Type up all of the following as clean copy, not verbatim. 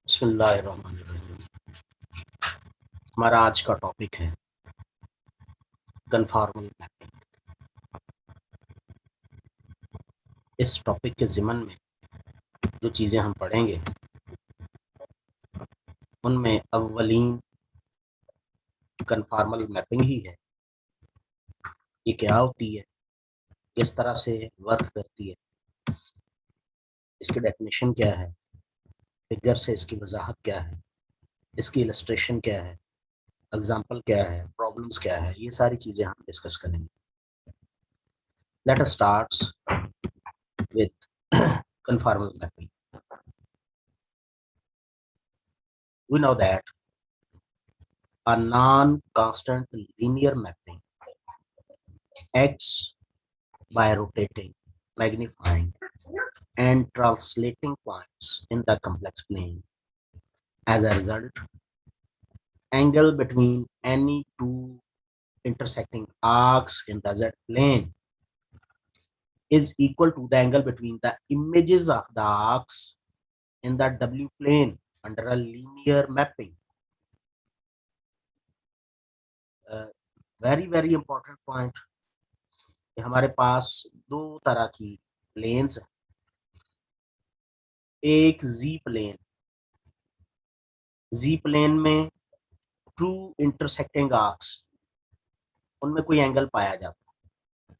बिस्मिल्लाहिर्रहमानिर्रहीम। हमारा आज का टॉपिक है कन्फॉर्मल मैपिंग। इस टॉपिक के ज़िमन में जो चीज़ें हम पढ़ेंगे उनमें अव्वलीन कन्फॉर्मल मैपिंग ही है। ये क्या होती है, किस तरह से वर्क करती है, इसकी डेफिनेशन क्या है, फिगर से इसकी वजाहत क्या है, इसकी इलस्ट्रेशन क्या है, एग्जाम्पल क्या है, प्रॉब्लम्स क्या है, ये सारी चीज़ें हम डिस्कस करेंगे। Let us start with conformal mapping. We know that a non-constant linear mapping acts by rotating, magnifying, and translating points in the complex plane. As a result, angle between any two intersecting arcs in the z plane is equal to the angle between the images of the arcs in the w plane under a linear mapping. Very important point कि हमारे पास दो तरह की planes हैं। एक जी plane में true intersecting arcs, उनमें कोई एंगल पाया जाता है।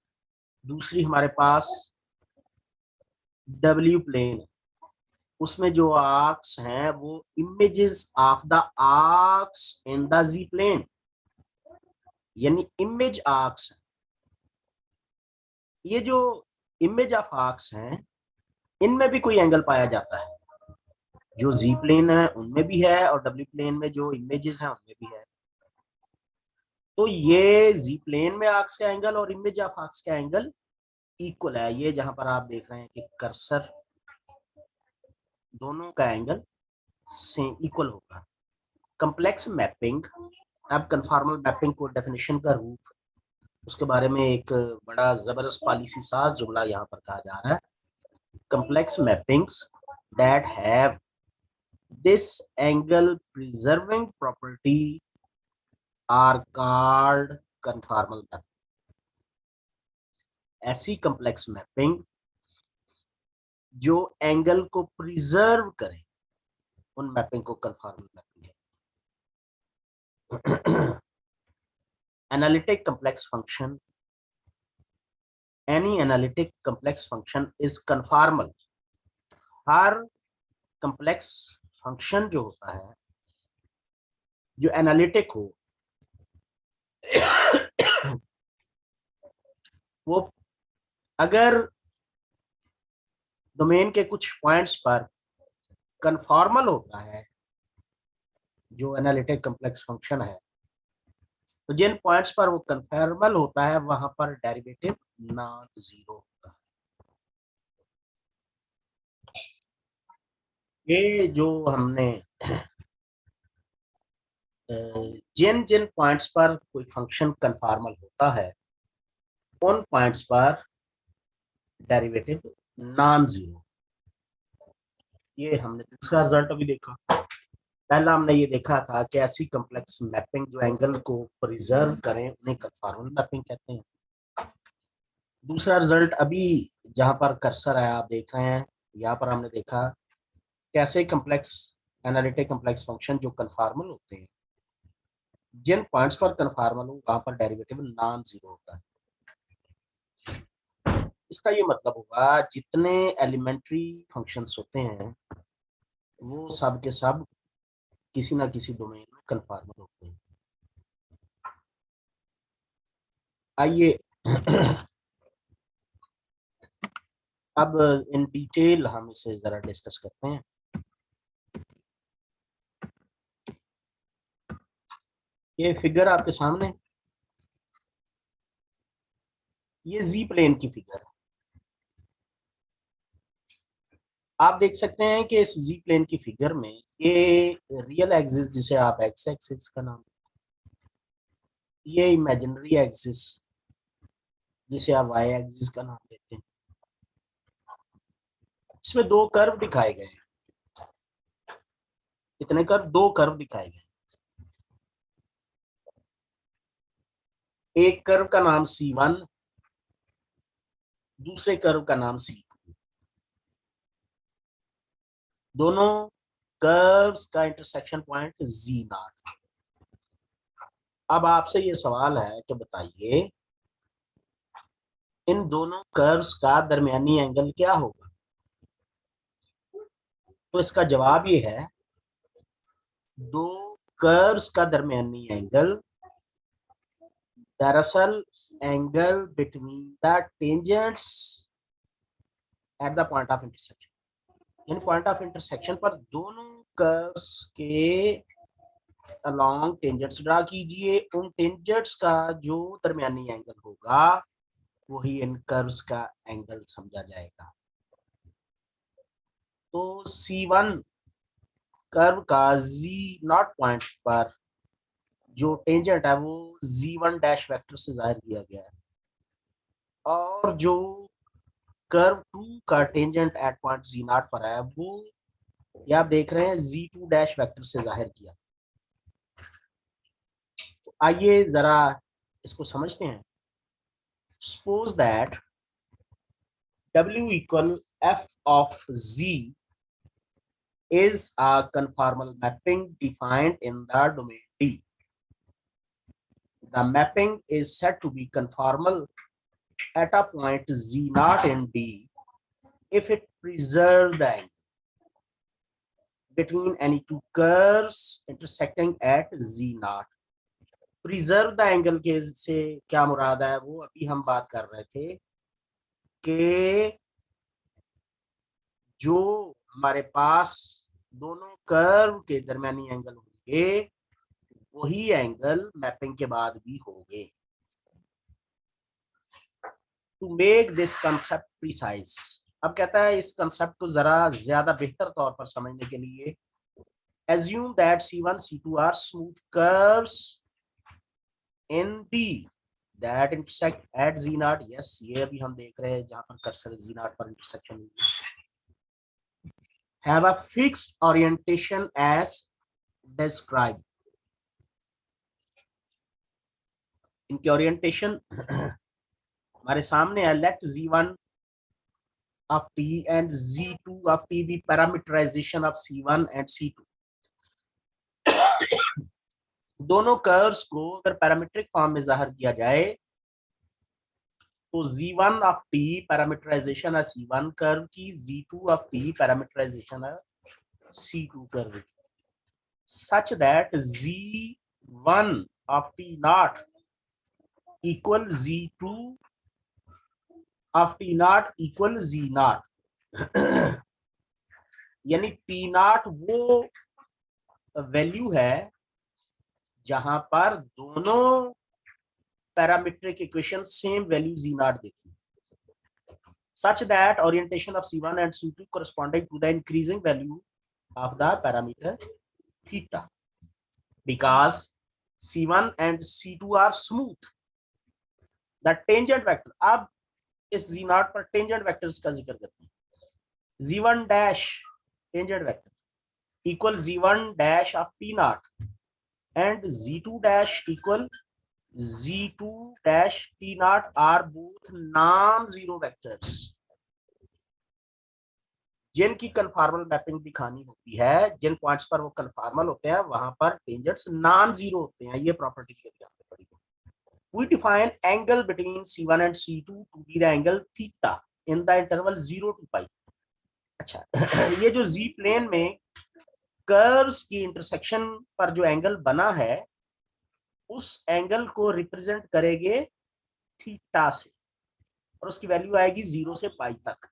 दूसरी हमारे पास डब्ल्यू प्लेन, उसमें जो आर्क्स हैं वो images of the arcs in the G plane, यानी इमेज आर्क्स। ये जो इमेज ऑफ आर्क्स हैं इनमें भी कोई एंगल पाया जाता है। जो जी प्लेन है उनमें भी है और डब्ल्यू प्लेन में जो इमेजेस हैं उनमें भी है। तो ये जी प्लेन में आर्क्स का एंगल और इमेज ऑफ आर्क्स का एंगल इक्वल है। ये जहां पर आप देख रहे हैं कि कर्सर, दोनों का एंगल सेम इक्वल होगा। कम्प्लेक्स मैपिंग, अब कन्फॉर्मल मैपिंग को डेफिनेशन का रूप, उसके बारे में एक बड़ा जबरदस्त पॉलिसी साज जुमला यहाँ पर कहा जा रहा है। Complex mappings that have this angle preserving property are called conformal mapping. ऐसी कम्प्लेक्स मैपिंग जो एंगल को प्रिजर्व करे उन मैपिंग को कन्फॉर्मल मैपिंग है। Analytic complex function, any analytic complex function is conformal। हर complex function जो होता है, जो एनालिटिक हो, वो अगर डोमेन के कुछ पॉइंट्स पर कन्फॉर्मल होता है, जो एनालिटिक कम्प्लेक्स फंक्शन है, तो जिन पॉइंट्स पर वो कन्फॉर्मल होता है वहां पर डेरिवेटिव नॉन जीरो होता है। ये जो हमने जिन जिन पॉइंट्स पर कोई फंक्शन कन्फॉर्मल होता है उन पॉइंट्स पर डेरिवेटिव नॉन जीरो। ये हमने दूसरा रिजल्ट अभी देखा। पहला हमने ये देखा था कि ऐसी कम्प्लेक्स मैपिंग जो एंगल को प्रिजर्व करें उन्हें कन्फॉर्मल मैपिंग कहते हैं। दूसरा रिजल्ट अभी जहां पर कर्सर है आप देख रहे हैं, यहाँ पर हमने देखा कैसे कम्प्लेक्स एनालिटिक कम्प्लेक्स फंक्शन जो कन्फॉर्मल होते हैं, जिन पॉइंट्स पर कन्फॉर्मल हो वहां पर डेरिवेटिव नॉन जीरो होता है। इसका ये मतलब होगा जितने एलिमेंट्री फंक्शंस होते हैं वो सब के सब किसी ना किसी डोमेन में कन्फॉर्मल होते हैं। आइए अब इन डिटेल हम इसे जरा डिस्कस करते हैं। ये फिगर आपके सामने, ये जी प्लेन की फिगर है। आप देख सकते हैं कि इस जी प्लेन की फिगर में ये रियल एक्सिस जिसे आप एक्स एक्सिस का नाम, ये इमेजिनरी एक्सिस जिसे आप वाई एक्सिस का नाम देते हैं, इसमें दो कर्व दिखाए गए हैं। कितने कर्व? 2 कर्व दिखाए गए। एक कर्व का नाम C1, दूसरे कर्व का नाम C2। दोनों कर्व्स का इंटरसेक्शन पॉइंट Z0। अब आपसे ये सवाल है कि बताइए इन दोनों कर्व्स का दरमियानी एंगल क्या होगा? तो इसका जवाब ये है, दो कर्व्स का दरमियानी एंगल दरअसल angle between the tangents at the point of intersection. In point of intersection पर दोनों कर्व्स के अलोंग टेंजेंट्स ड्रा कीजिए। उन टेंजेंट्स का जो दरमियानी एंगल होगा वही इन कर्व्स का एंगल समझा जाएगा। तो C1 कर्व का Z0 पॉइंट पर जो टेंजेंट है वो Z1 डैश वेक्टर से जाहिर किया गया है, और जो कर्व 2 का टेंजेंट एट पॉइंट Z0 पर है वो ये आप देख रहे हैं Z2 डैश वेक्टर से जाहिर किया। तो आइए जरा इसको समझते हैं। Suppose that W equal f of Z is a conformal mapping defined in the domain D. The mapping is said to be conformal at a point Z0 in D if it preserves the angle between any two curves intersecting at Z0. Preserve the angle के से क्या मुराद है, वो अभी हम बात कर रहे थे कि जो हमारे पास दोनों कर्व के दरमियानी एंगल होंगे वही एंगल मैपिंग के बाद भी होंगे। To make this concept precise, अब कहता है इस कंसेप्ट को जरा ज्यादा बेहतर तौर पर समझने के लिए, assume that C1 C2 are smooth curves in D that intersect at Z0। yes, ये अभी हम देख रहे हैं जहां पर कर्सर Z0 पर इंटरसेक्शन हुई। have a fixed orientation as described। इनकी ओरिएंटेशन हमारे सामने है। let Z1 of T and Z2 of T be parameterization of C1 and C2। दोनों कर्व्स को अगर पैरामीट्रिक फॉर्म में जाहिर किया जाए तो Z1 ऑफ T पैरामीटराइजेशन है C1 कर्व की, Z2 ऑफ T पैरामीटराइजेशन है C2 कर्व की, such that Z1 of T not equal Z2 of T not equal Z0। यानी T नॉट वो वैल्यू है जहां पर दोनों parametric equation same value Z0 देती है, such that orientation of C1 and C2 corresponding to the increasing value of the parameter theta, because C1 and C2 are smooth। The tangent vector, अब इस Z0 पर tangent vectors का जिक्र करते हैं। Z1 dash tangent vector equal Z1 dash of T0 and Z2 dash equal Z2 dash T0 are both non-zero vectors। जिनकी conformal mapping दिखानी होती है, जिन पॉइंट्स पर वो कन्फॉर्मल होते हैं वहां पर टेंजेंट्स नॉन जीरो होते हैं। ये प्रॉपर्टी ध्यान में पड़ी। We define angle between C1 and C2 to be the angle theta in the interval 0 to pi। अच्छा, ये जो Z प्लेन में कर्व्स की इंटरसेक्शन पर जो एंगल बना है उस एंगल को रिप्रेजेंट करेंगे थीटा से, और उसकी वैल्यू आएगी 0 से पाई तक।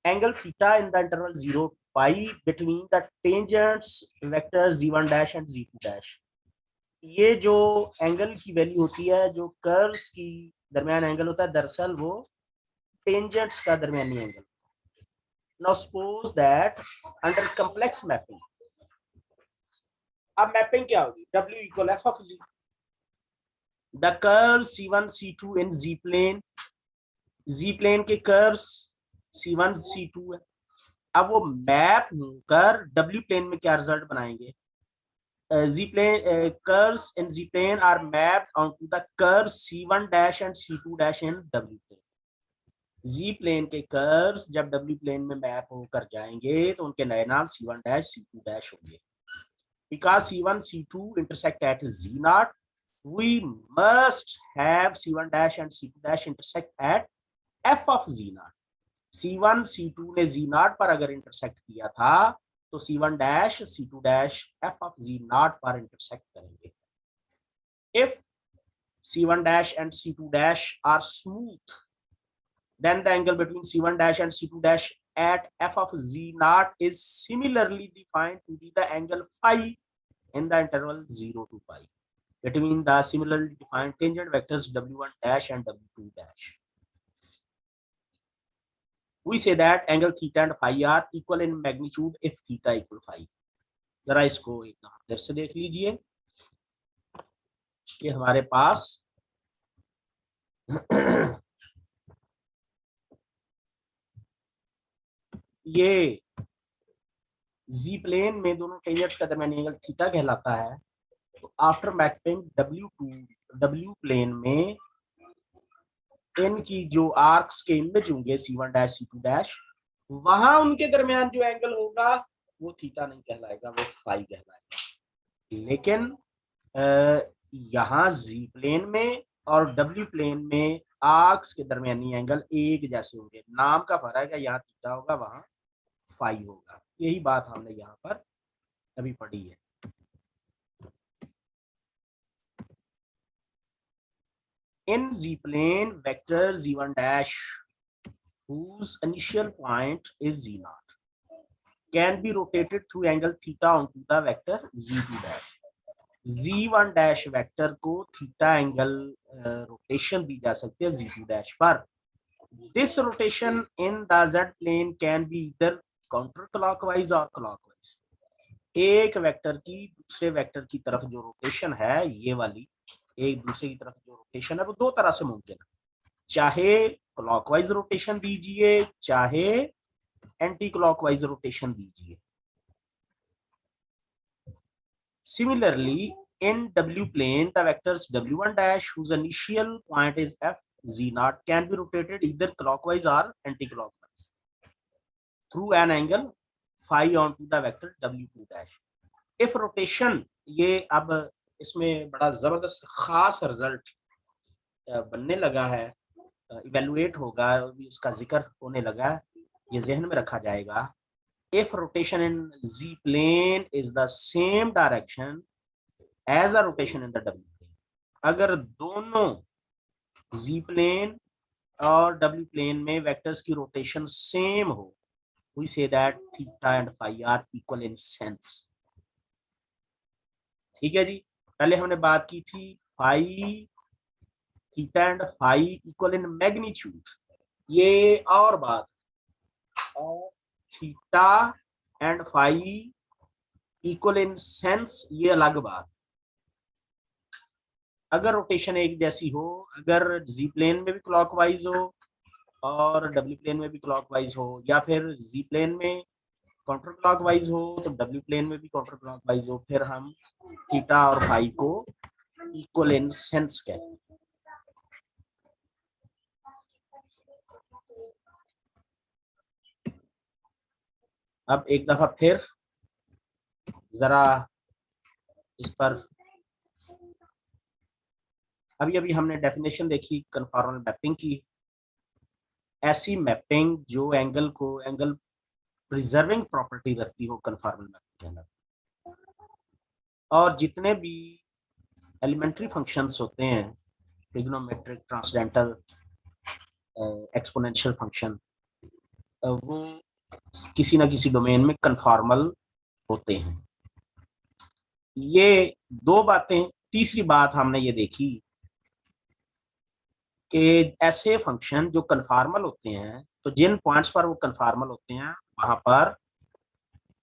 Angle theta in the interval 0 pi between the tangents vector Z1 dash and Z2 dash. ये जो एंगल की वैल्यू होती है, जो कर्व्स की दरमियान एंगल होता है, दरअसल वो टेंजेंट्स का दरमियानी angle. Now suppose that under complex mapping, अब मैपिंग क्या होगी, W equal f of Z, the curve C1 C2 in Z plane, Z plane के कर्व्स C1 C2 है। अब वो मैप होकर डब्ल्यू प्लेन में क्या रिजल्ट बनाएंगे? Z plane curves in Z plane are mapped onto the curves C1 dash and C2 dash in W plane. Z plane के curves जब W प्लेन में मैप होकर जाएंगे तो उनके नए नाम C1 dash C2 dash होंगे. Because C1 C2 intersect at Z naught, we must have C1 dash and C2 dash intersect at F of Z naught. C1 C2 ने Z naught पर अगर इंटरसेक्ट किया था तो C1 dash C2 dash F of Z naught पर intersect करेंगे. If C1 dash and C2 dash are smooth, then the angle between C1 dash and C2 dash at F of Z naught is similarly defined to be the angle phi in the interval 0 to pi between the similarly defined tangent vectors W1 dash and W2 dash. We say that angle theta and phi are equal in magnitude if theta equal phi. जरा इसको एक देर से देख लीजिए कि हमारे पास ये जी plane में दोनों टेंजेंट्स का दरमियानी एंगल थीटा कहलाता है. तो आफ्टर मैपिंग डब्ल्यू प्लेन में इनकी जो आर्क्स के इमेज होंगे C1 डैश C2 डैश, वहां उनके दरमियान जो एंगल होगा वो थीटा नहीं कहलाएगा, वो फाई कहलाएगा. लेकिन यहाँ जी प्लेन में और डब्ल्यू प्लेन में आर्क्स के दरमियानी एंगल एक जैसे होंगे. नाम का फर्क है, यहाँ थीटा होगा वहां फाई होगा. यही बात हमने यहाँ पर अभी पढ़ी है. In Z plane, vector Z1 dash, whose initial point is Z naught, can be rotated through angle theta onto the vector Z2 dash. Z1 dash vector को theta angle rotation दी जा सकती है Z2 dash पर. This rotation in the Z plane can be either counterclockwise or clockwise. एक vector की दूसरे vector की तरफ जो रोटेशन है, ये वाली एक दूसरे की तरफ जो रोटेशन है, वो दो तरह से मुमकिन है. चाहे क्लॉकवाइज रोटेशन दीजिए, चाहे एंटी क्लॉकवाइज रोटेशन दीजिए. Similarly in W plane, the vectors W1 dash, whose initial point is F Z naught, can be rotated either clockwise or anti-clockwise through an angle phi onto the vector W2 dash. If rotation, ये अब इसमें बड़ा जबरदस्त खास result बनने लगा है, evaluate होगा, उसका जिक्र होने लगा, ये जहन में रखा जाएगा. If rotation in Z plane is the same direction as a rotation in the W plane, अगर दोनों Z plane और W plane में वेक्टर्स की रोटेशन सेम हो, we say that theta and phi are equal in sense. ठीक है जी. पहले हमने बात की थी phi, theta and phi equal in magnitude, ये और बात. और theta and phi equal in sense, ये अलग बात. अगर रोटेशन एक जैसी हो, अगर जी प्लेन में भी क्लॉकवाइज हो और डब्ल्यू प्लेन में भी क्लॉकवाइज हो, या फिर जी प्लेन में काउंटर क्लॉकवाइज हो तो डब्ल्यू प्लेन में भी काउंटर क्लॉकवाइज हो, फिर हम थीटा और फाई को इक्वल इन सेंस कहते हैं. अब एक दफा फिर जरा इस पर, अभी हमने डेफिनेशन देखी कन्फॉर्मल मैपिंग की. ऐसी मैपिंग जो एंगल को एंगल प्रिजर्विंग प्रॉपर्टी रखती हो, कन्फॉर्मल मैपिंग कहलाती है. और जितने भी एलिमेंट्री फंक्शंस होते हैं, ट्रिग्नोमेट्रिक, ट्रांसडेंटल, एक्सपोनेंशियल फंक्शन, वो किसी ना किसी डोमेन में कन्फॉर्मल होते हैं. ये दो बातें. तीसरी बात हमने ये देखी कि ऐसे फंक्शन जो कन्फॉर्मल होते हैं, तो जिन पॉइंट्स पर वो कन्फॉर्मल होते हैं वहां पर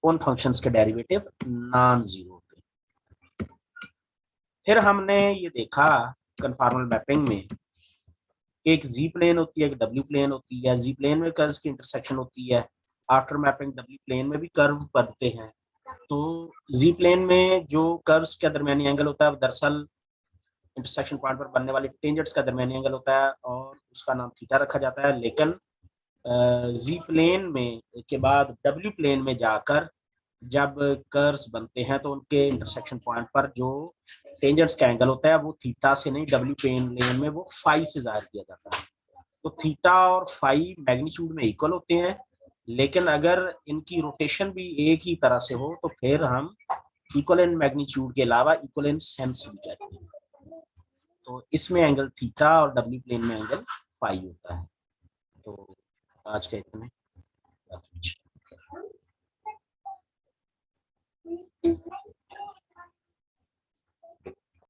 उन फंक्शंस के डेरिवेटिव नॉन जीरो होते हैं. फिर हमने ये देखा कन्फॉर्मल मैपिंग में एक जी प्लेन होती है, एक डब्ल्यू प्लेन होती है. जी प्लेन में कर्व्स की इंटरसेक्शन होती है, आफ्टर मैपिंग डब्ल्यू प्लेन में भी कर्व बनते हैं। तो जी प्लेन में जो कर्व्स का दरमियानी एंगल होता है दरअसल इंटरसेक्शन पॉइंट पर बनने वाले टेंजेंट्स का दरमियानी एंगल होता है और उसका नाम थीटा रखा जाता है। लेकिन जी प्लेन में के बाद डब्ल्यू प्लेन में जाकर जब कर्व्स बनते हैं तो उनके इंटरसेक्शन पॉइंट पर जो टेंजेंट्स का एंगल होता है वो थीटा से नहीं डब्ल्यू प्लेन में वो फाई से जाहिर किया जाता है। तो थीटा और फाई मैग्नीट्यूड में इक्वल होते हैं, लेकिन अगर इनकी रोटेशन भी एक ही तरह से हो तो फिर हम इक्वल इन मैग्नीट्यूड के अलावा इक्वल इन सेंस भी कहते हैं। तो इसमें एंगल थीटा और डब्ल्यू प्लेन में एंगल फाई होता है। तो आज का इतना।